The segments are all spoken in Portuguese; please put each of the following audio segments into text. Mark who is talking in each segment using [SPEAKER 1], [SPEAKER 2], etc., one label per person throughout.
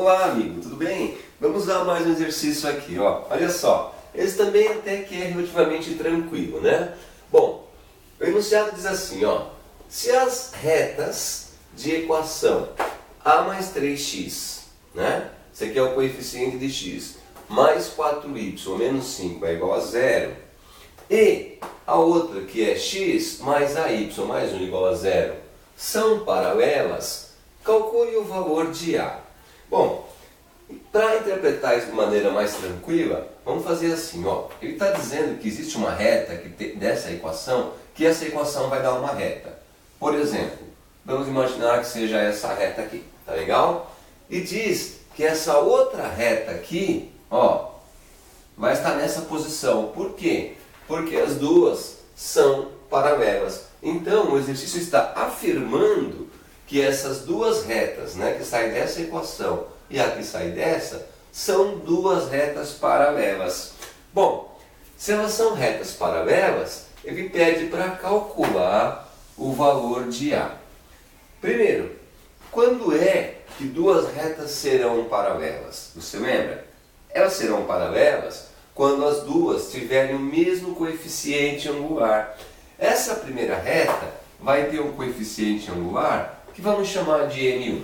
[SPEAKER 1] Olá, amigo, tudo bem? Vamos dar mais um exercício aqui, ó. Olha só, esse também até que é relativamente tranquilo, né? Bom, o enunciado diz assim, ó. Se as retas de equação a mais 3x, né? Isso aqui é o coeficiente de x, mais 4y menos 5 é igual a zero. E a outra, que é x mais ay mais 1 igual a zero, são paralelas, calcule o valor de a. Bom, para interpretar isso de maneira mais tranquila, vamos fazer assim, ó. Ele está dizendo que existe uma reta dessa equação, que essa equação vai dar uma reta. Por exemplo, vamos imaginar que seja essa reta aqui, tá legal? E diz que essa outra reta aqui, ó, vai estar nessa posição. Por quê? Porque as duas são paralelas. Então, o exercício está afirmando que essas duas retas, né, que saem dessa equação e a que sai dessa, são duas retas paralelas. Bom, se elas são retas paralelas, ele pede para calcular o valor de a. Primeiro, quando é que duas retas serão paralelas? Você lembra? Elas serão paralelas quando as duas tiverem o mesmo coeficiente angular. Essa primeira reta vai ter um coeficiente angular que vamos chamar de M1.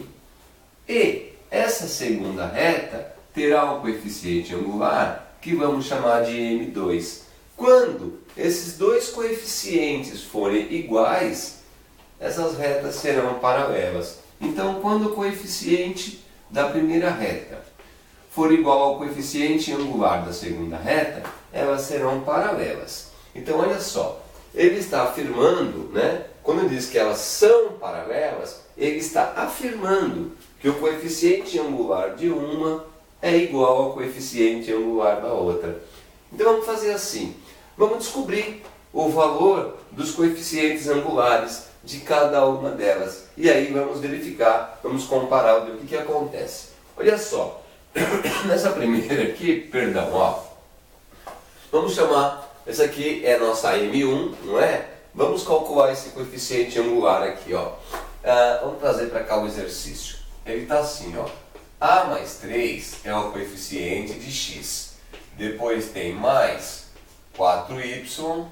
[SPEAKER 1] E essa segunda reta terá um coeficiente angular que vamos chamar de M2. Quando esses dois coeficientes forem iguais, essas retas serão paralelas. Então, quando o coeficiente da primeira reta for igual ao coeficiente angular da segunda reta, elas serão paralelas. Então, olha só, ele está afirmando, né? Quando ele diz que elas são paralelas, ele está afirmando que o coeficiente angular de uma é igual ao coeficiente angular da outra. Então vamos fazer assim, vamos descobrir o valor dos coeficientes angulares de cada uma delas. E aí vamos verificar, vamos comparar o que acontece. Olha só, nessa primeira aqui, perdão, ó, vamos chamar, essa aqui é a nossa M1, não é? Vamos calcular esse coeficiente angular aqui, ó. Vamos trazer para cá o exercício. Ele está assim, ó. A mais 3 é o coeficiente de x. Depois tem mais 4y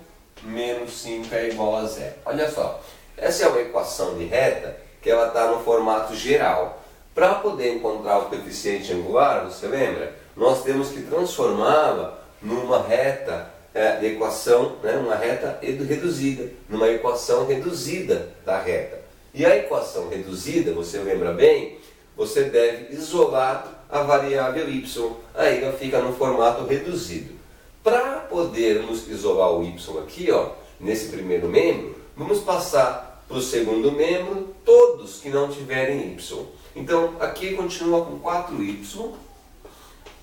[SPEAKER 1] menos 5 é igual a zero. Olha só, essa é uma equação de reta que ela está no formato geral. Para poder encontrar o coeficiente angular, você lembra? Nós temos que transformá-la numa reta de equação, né, uma reta reduzida, numa equação reduzida da reta. E a equação reduzida, você lembra bem, você deve isolar a variável y, aí ela fica no formato reduzido. Para podermos isolar o y aqui, ó, nesse primeiro membro, vamos passar para o segundo membro todos que não tiverem y. Então aqui continua com 4y,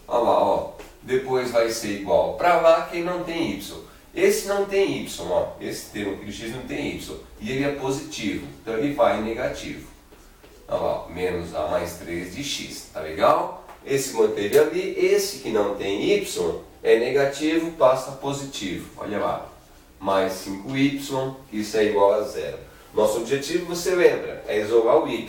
[SPEAKER 1] olha lá, ó. Depois vai ser igual para lá quem não tem y. Esse não tem y, ó. Esse termo aqui do x não tem y. E ele é positivo, então ele vai negativo. Olha lá, menos a mais 3 de x, tá legal? Esse manteve ali, esse que não tem y é negativo, passa positivo. Olha lá, mais 5y, isso é igual a zero. Nosso objetivo, você lembra, é isolar o y.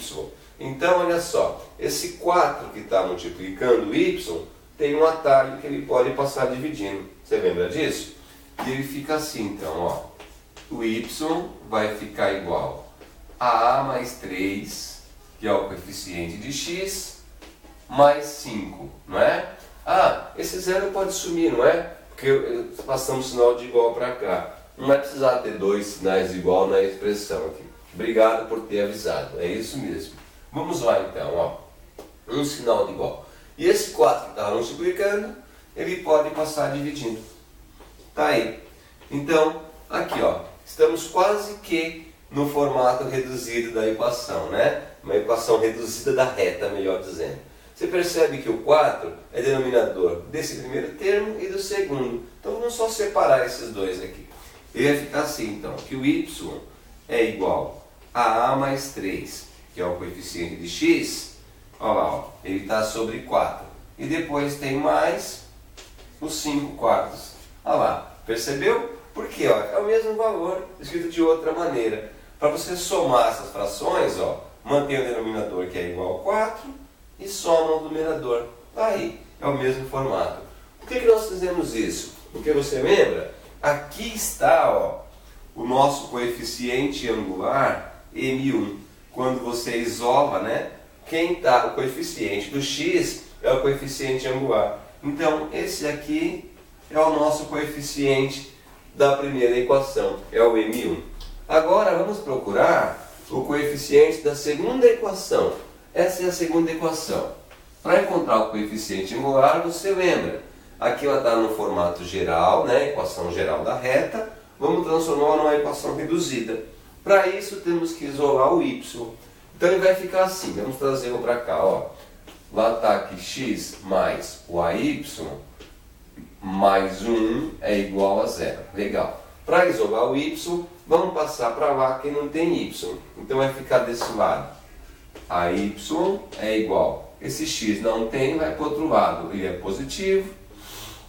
[SPEAKER 1] Então, olha só, esse 4 que está multiplicando o y, tem um atalho que ele pode passar dividindo. Você lembra disso? E ele fica assim, então, ó. O y vai ficar igual a mais 3, que é o coeficiente de x, mais 5, não é? Ah, esse zero pode sumir, não é? Porque passamos o sinal de igual para cá. Não vai precisar ter dois sinais de igual na expressão aqui. Obrigado por ter avisado, é isso mesmo. Vamos lá então, ó. Um sinal de igual. E esse 4 que está multiplicando, ele pode passar dividindo. Tá aí. Então, aqui, ó, estamos quase que no formato reduzido da equação, né? Uma equação reduzida da reta, melhor dizendo. Você percebe que o 4 é denominador desse primeiro termo e do segundo. Então, vamos só separar esses dois aqui. Ele vai ficar assim, então, que o y é igual a mais 3, que é o coeficiente de x. Olha lá, ó, ele está sobre 4. E depois tem mais os 5 quartos. Olha lá, percebeu? Por quê? Ó, é o mesmo valor, escrito de outra maneira. Para você somar essas frações, ó, mantém o denominador que é igual a 4 e soma o numerador. Aí, é o mesmo formato. Por que nós fizemos isso? Porque você lembra? Aqui está, ó, o nosso coeficiente angular M1. Quando você isola, né? O coeficiente do x é o coeficiente angular. Então, esse aqui é o nosso coeficiente da primeira equação, é o M1. Agora vamos procurar o coeficiente da segunda equação. Essa é a segunda equação. Para encontrar o coeficiente angular, você lembra? Aqui ela está no formato geral, né? Equação geral da reta. Vamos transformar numa equação reduzida. Para isso temos que isolar o y. Então ele vai ficar assim. Vamos trazê-lo para cá, ó. Lá está que x mais o AY mais 1 é igual a 0. Legal. Para isolar o y, vamos passar para lá que não tem y. Então vai ficar desse lado. AY é igual. Esse x não tem, vai para o outro lado. Ele é positivo,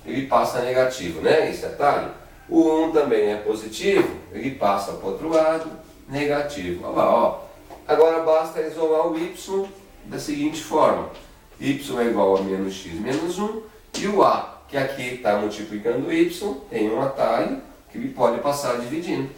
[SPEAKER 1] ele passa a negativo, né? Esse atalho. O 1 também é positivo, ele passa para o outro lado, negativo. Olha lá, ó. Agora basta isolar o y da seguinte forma. Y é igual a menos x menos 1. E o a, que aqui está multiplicando o y, tem um atalho que ele pode passar dividindo.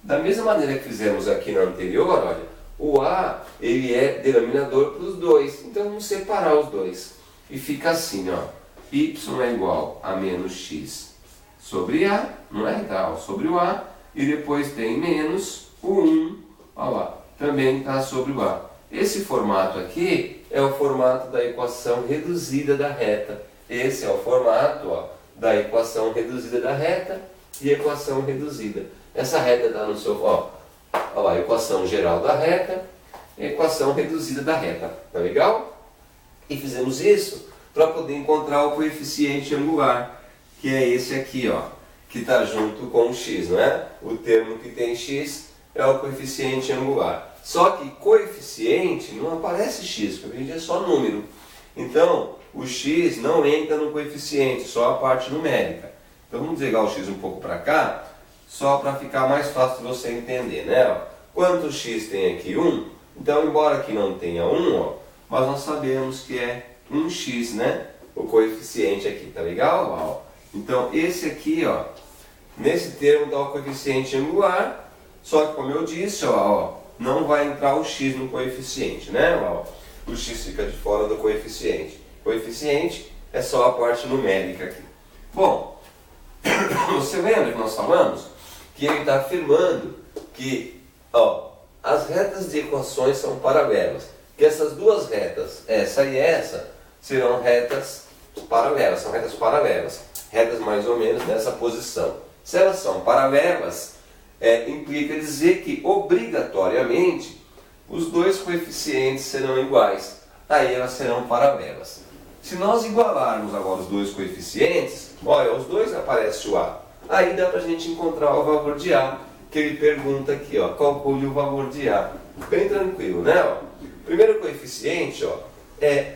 [SPEAKER 1] Da mesma maneira que fizemos aqui na anterior, olha, o a ele é denominador para os dois. Então vamos separar os dois. E fica assim, ó. Y é igual a menos x sobre a, não é? Tá, ó, sobre o a. E depois tem menos o 1, olha lá, também está sobre o a. Esse formato aqui é o formato da equação reduzida da reta. Esse é o formato, ó, da equação reduzida da reta e equação reduzida. Essa reta está no seu... Ó lá, equação geral da reta e equação reduzida da reta. Tá legal? E fizemos isso para poder encontrar o coeficiente angular, que é esse aqui, ó, que está junto com o x, não é? O termo que tem x é o coeficiente angular. Só que coeficiente não aparece x, porque a gente é só número. Então, o x não entra no coeficiente, só a parte numérica. Então vamos desligar o x um pouco para cá, só para ficar mais fácil de você entender, né? Ó, quanto x tem aqui? 1. Então, embora aqui não tenha 1, ó, mas nós sabemos que é 1x, né? O coeficiente aqui, tá legal? Ó, então, esse aqui, ó, nesse termo dá o coeficiente angular, só que como eu disse, ó, não vai entrar o x no coeficiente, né? Ó, o x fica de fora do coeficiente. O coeficiente é só a parte numérica aqui. Bom, você lembra que nós falamos que ele está afirmando que, ó, as retas de equações são paralelas. Que essas duas retas, essa e essa, serão retas paralelas, são retas paralelas. Retas mais ou menos nessa posição. Se elas são paralelas, implica dizer que, obrigatoriamente, os dois coeficientes serão iguais. Aí elas serão paralelas. Se nós igualarmos agora os dois coeficientes, olha, os dois aparece o a. Aí dá para a gente encontrar o valor de a, que ele pergunta aqui, ó, calcule o valor de a. Bem tranquilo, né? Ó. O primeiro coeficiente, ó, é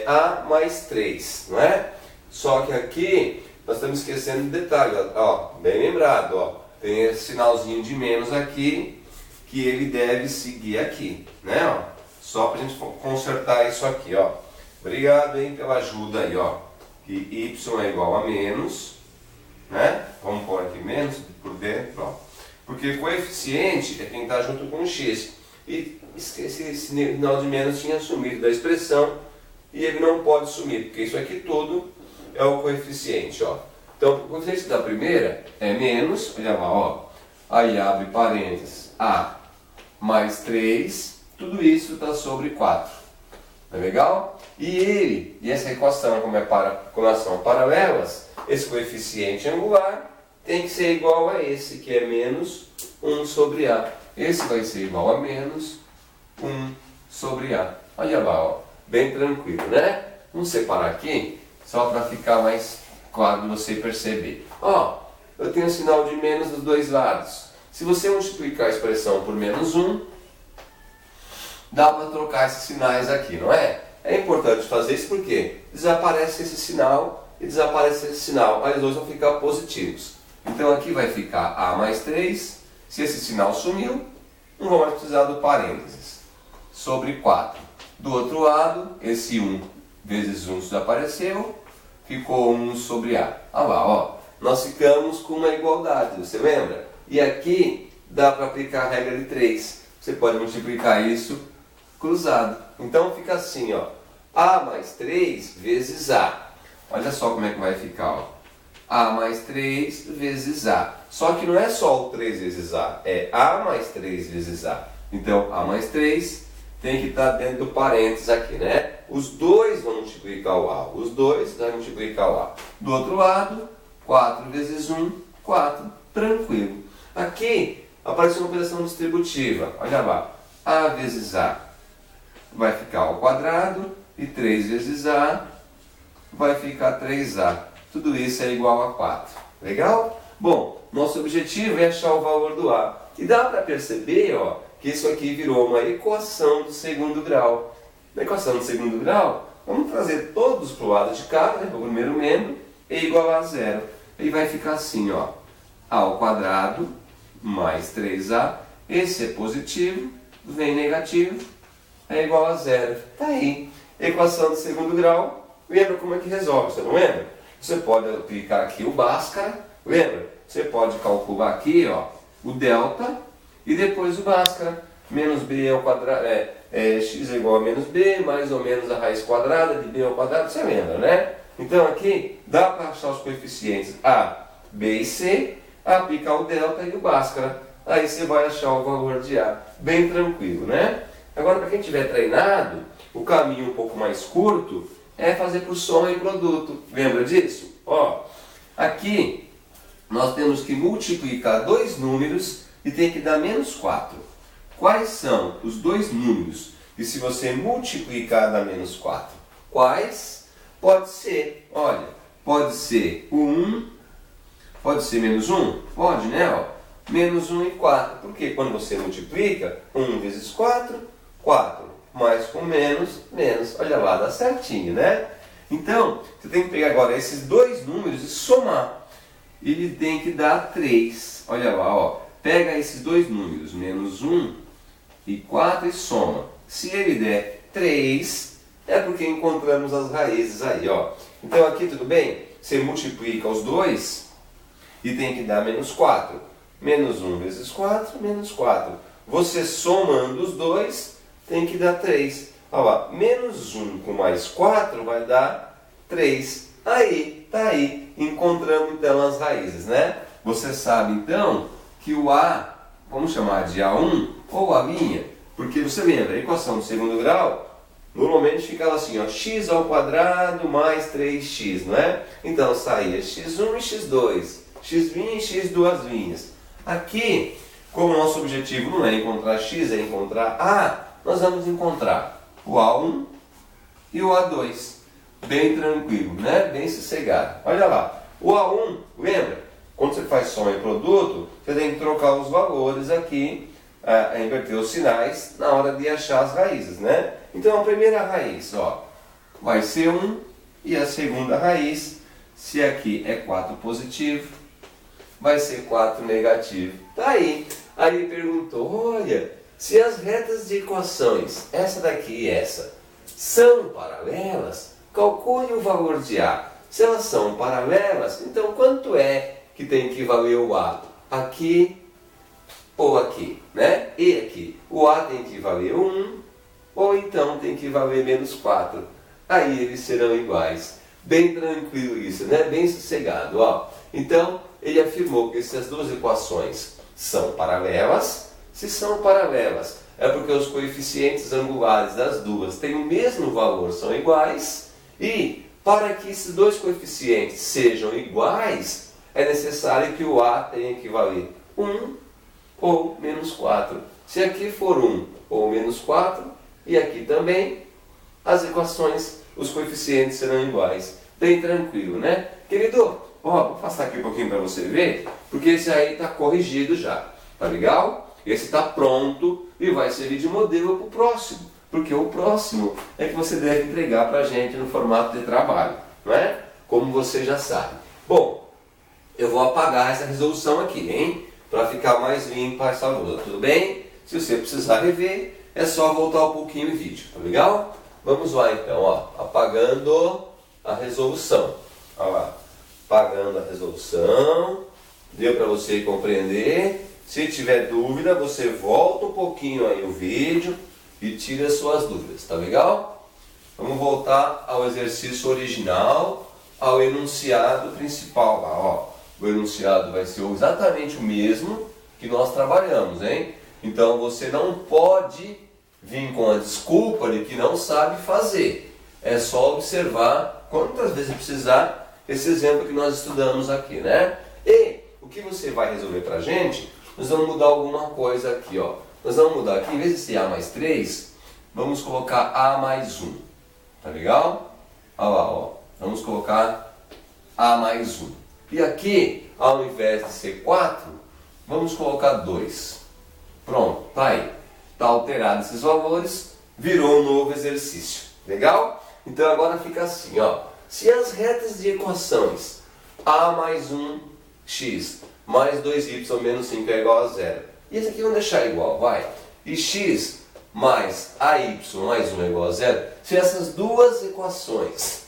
[SPEAKER 1] a mais 3, não é? Só que aqui nós estamos esquecendo de detalhe, ó, bem lembrado, ó, tem esse sinalzinho de menos aqui, que ele deve seguir aqui, né? Ó, só para a gente consertar isso aqui, ó. Obrigado, hein, pela ajuda aí, ó. Que y é igual a menos, né? Vamos pôr aqui menos por dentro, ó. Porque coeficiente é quem está junto com o x. E esse sinal de menos tinha sumido da expressão e ele não pode sumir, porque isso aqui tudo é o coeficiente, ó. Então, o coeficiente da primeira é menos, olha lá, ó. Aí abre parênteses, a mais 3, tudo isso está sobre 4. Tá legal? E essa equação, como elas são paralelas, esse coeficiente angular tem que ser igual a esse, que é menos 1 sobre a. Esse vai ser igual a menos 1 sobre a. Olha lá, ó, bem tranquilo, né? Vamos separar aqui, só para ficar mais claro de você perceber. Ó, eu tenho um sinal de menos dos dois lados. Se você multiplicar a expressão por menos 1, dá para trocar esses sinais aqui, não é? É importante fazer isso porque desaparece esse sinal e desaparece esse sinal. Aí os dois vão ficar positivos. Então aqui vai ficar a mais 3. Se esse sinal sumiu, não vou mais precisar do parênteses. Sobre 4. Do outro lado, esse 1 vezes 1 desapareceu, ficou 1 sobre A. Olha lá, ó, nós ficamos com uma igualdade, você lembra? E aqui dá para aplicar a regra de 3. Você pode multiplicar isso cruzado. Então fica assim, ó, A mais 3 vezes A. Olha só como é que vai ficar, ó. A mais 3 vezes A. Só que não é só o 3 vezes A, é A mais 3 vezes A. Então, A mais 3 tem que estar dentro do parênteses aqui, né? Os dois vão multiplicar o A. Os dois vão multiplicar o A. Do outro lado, 4 vezes 1, 4. Tranquilo. Aqui apareceu uma operação distributiva. Olha lá. A vezes A vai ficar ao quadrado. E 3 vezes A vai ficar 3A. Tudo isso é igual a 4. Legal? Bom, nosso objetivo é achar o valor do A. E dá para perceber, ó, que isso aqui virou uma equação do segundo grau. Na equação do segundo grau, vamos trazer todos para o lado de cá, né, para o primeiro membro, é igual a 0. E vai ficar assim, ó, A ao quadrado mais 3A. Esse é positivo, vem negativo, é igual a 0. Tá aí. Equação do segundo grau. Lembra como é que resolve? Você não lembra? Você pode aplicar aqui o Bhaskara. Lembra? Você pode calcular aqui, ó, o delta e depois o Bhaskara. Menos b ao quadrado, x é igual a menos b, mais ou menos a raiz quadrada de b ao quadrado. Você lembra, né? Então aqui dá para achar os coeficientes a, b e c, aplicar o delta e o Bhaskara. Aí você vai achar o valor de a. Bem tranquilo, né? Agora, para quem tiver treinado, o caminho um pouco mais curto é fazer por soma e produto. Lembra disso? Ó, aqui nós temos que multiplicar dois números e tem que dar menos 4. Quais são os dois números? E se você multiplicar dá menos 4? Quais? Pode ser, olha, pode ser o 1, pode ser menos 1? Pode, né? Ó, menos 1 e 4. Porque quando você multiplica, 1 vezes 4, 4. Mais com menos, menos. Olha lá, dá certinho, né? Então, você tem que pegar agora esses dois números e somar. Ele tem que dar 3. Olha lá, ó. Pega esses dois números, menos 1 e 4 e soma. Se ele der 3, é porque encontramos as raízes aí, ó. Então aqui tudo bem? Você multiplica os dois e tem que dar menos 4. Menos 1 vezes 4, menos 4. Você somando os dois, tem que dar 3. Olha lá, menos 1 com mais 4 vai dar 3. Aí, tá aí. Encontramos então as raízes, né? Você sabe então que o A, vamos chamar de A1 ou A', porque você lembra, a equação do segundo grau, normalmente ficava assim, ó, x ao quadrado mais 3x, não é? Então saía x1 e x2, x' e x'. Aqui, como o nosso objetivo não é encontrar x, é encontrar A, nós vamos encontrar o A1 e o A2. Bem tranquilo, né? Bem sossegado. Olha lá, o A1, lembra? Quando você faz soma e produto, você tem que trocar os valores aqui, inverter os sinais na hora de achar as raízes, né? Então a primeira raiz, ó, vai ser 1 e a segunda raiz, se aqui é 4 positivo, vai ser 4 negativo. Tá aí. Aí ele perguntou, olha, se as retas de equações, essa daqui e essa, são paralelas, calcule o valor de A. Se elas são paralelas, então quanto é que tem que valer o A? Aqui ou aqui, né? E aqui. O A tem que valer 1, ou então tem que valer menos 4. Aí eles serão iguais. Bem tranquilo isso, né? Bem sossegado, ó. Então, ele afirmou que essas duas equações são paralelas. Se são paralelas, é porque os coeficientes angulares das duas têm o mesmo valor, são iguais. E, para que esses dois coeficientes sejam iguais, é necessário que o A tenha que valer 1 ou menos 4. Se aqui for 1 ou menos 4, e aqui também, as equações, os coeficientes serão iguais. Bem tranquilo, né? Querido, ó, vou passar aqui um pouquinho para você ver, porque esse aí está corrigido já. Tá legal? Esse está pronto e vai servir de modelo para o próximo. Porque o próximo é que você deve entregar para a gente no formato de trabalho, não é? Como você já sabe. Bom, eu vou apagar essa resolução aqui, hein? Para ficar mais limpa essa lousa, tudo bem? Se você precisar rever, é só voltar um pouquinho o vídeo, tá legal? Vamos lá então, ó, apagando a resolução. Olha lá, apagando a resolução. Deu para você compreender? Se tiver dúvida, você volta um pouquinho aí o vídeo e tira as suas dúvidas, tá legal? Vamos voltar ao exercício original, ao enunciado principal lá, ó. O enunciado vai ser exatamente o mesmo que nós trabalhamos, hein? Então você não pode vir com a desculpa de que não sabe fazer. É só observar quantas vezes precisar esse exemplo que nós estudamos aqui, né? E o que você vai resolver pra gente? Nós vamos mudar alguma coisa aqui, ó. Nós vamos mudar aqui, em vez de ser A mais 3, vamos colocar A mais 1. Tá legal? Olha lá, ó. Vamos colocar A mais 1. E aqui, ao invés de ser 4, vamos colocar 2. Pronto, tá aí. Tá alterado esses valores, virou um novo exercício. Legal? Então agora fica assim, ó. Se as retas de equações A mais 1x mais 2y menos 5 é igual a 0. E esse aqui vamos deixar igual, vai. E x mais ay mais 1 é igual a 0. Se essas duas equações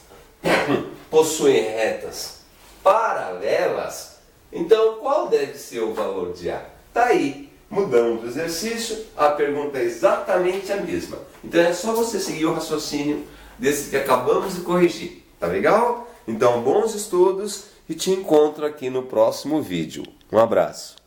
[SPEAKER 1] possuem retas paralelas, então qual deve ser o valor de A? Tá aí. Mudamos o exercício, a pergunta é exatamente a mesma. Então é só você seguir o raciocínio desse que acabamos de corrigir. Tá legal? Então bons estudos e te encontro aqui no próximo vídeo. Um abraço.